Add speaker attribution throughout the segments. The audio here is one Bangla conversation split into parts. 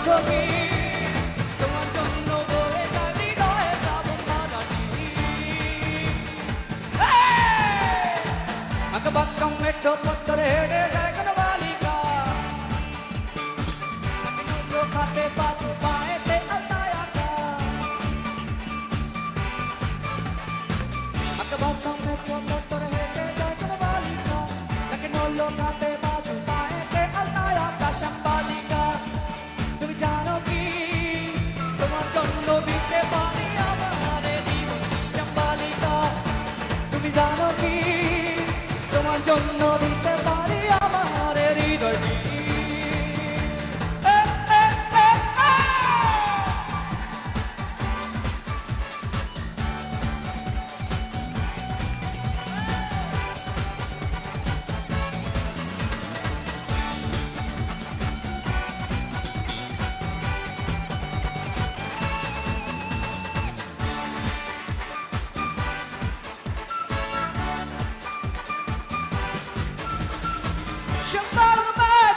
Speaker 1: বোঝো কি তোমার জন্য বয়ে যায় হৃদয়ে শ্রাবণ ধারাটি আঁকা বাক্কা মেট্রো পত্তরে হেঁটে যায় কোন বালিকা খাতে বাজু পায়েতে আলতায় আঁকা আঁকা বাক্কা মেট্রো পত্তরে হেঁটে যায় কোন বালিকা তাকে নড়লো খাতে বাজু পায়েতে আলতায় আঁকা শ্যামবালিকা তুমি জানো কি তোমার জন্য দিতে পারি আমার জীবন শ্যামবালিকা তুমি জানো কি তোমার জন্য দিতে পারি আমার হৃদয়টি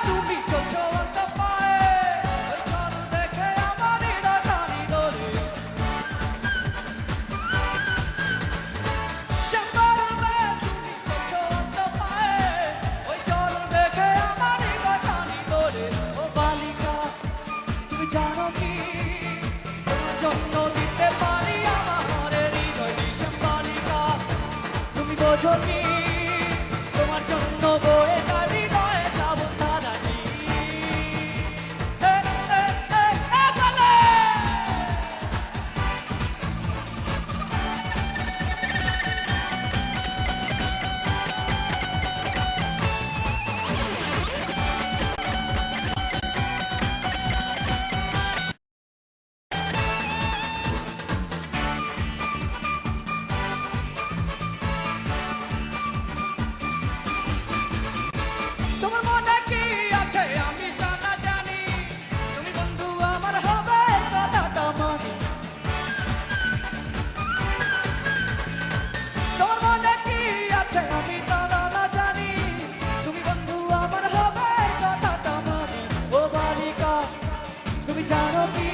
Speaker 1: তুমি চলছো অল্প পায়ে ওই চল দেখে আমার হৃদয় খানি দোলে তুমি চলছো অল্প পায়ে ওই চল দেখে আমার হৃদয় খানি দোলে ও বালিকা তুমি জানো কি তোমার জন্য দিতে পারি আমার হৃদয় দিশম বালিকা তুমি বোঝো কি তোমার জন্য বয়ে যায় হৃদয়ে শ্রাবণ ধারাটি তোমার মনে কি আছে আমি তা না জানি তুমি বন্ধু আমার হবে কথাটা মানি তোমার মনে কি আছে আমি তা না জানি তুমি বন্ধু আমার হবে কথাটা মানি ও বালিকা তুমি জানো কি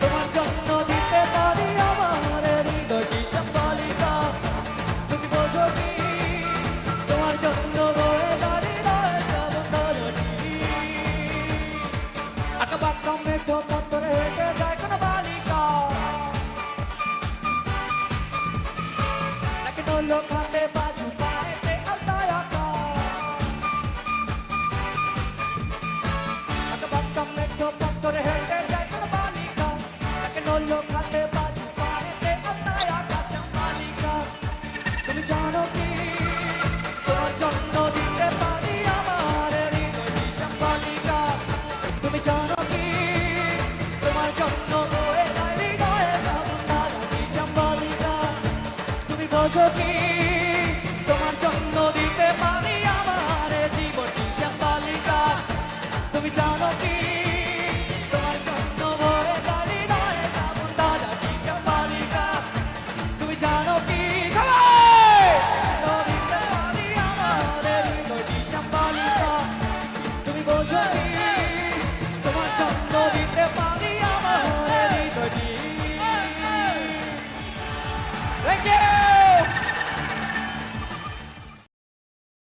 Speaker 1: তোমার জন্য দিতে পারি আমার হৃদয় দিশম বালিকা তুমি বোঝো কি তোমার জন্য বয়ে যায় হৃদয়ে শ্রাবণ ধারাটি আঁকা বাক্কা মেঠো পত্তরে হেঁটে যায় কোন বালিকা তাকে নড়লো খাতে বাজু পায়েতে আলতায় আঁকা আঁকা বাক্কা মেঠো পত্তরে হেঁটে যায় কোন বালিকা তাকে নড়লো খাতে বাজু পায়েতে আলতায় আঁকা শ্যামবালিকা তুমি জানো কি তোমার জন্য দিতে পারি আমার হৃদয় দিশম বালিকা তুমি জানো কি তোমার জন্য বয়ে যায় হৃদয়ে শ্রাবণ ধারাটি শ্যামবালিকা তুমি বোঝো কি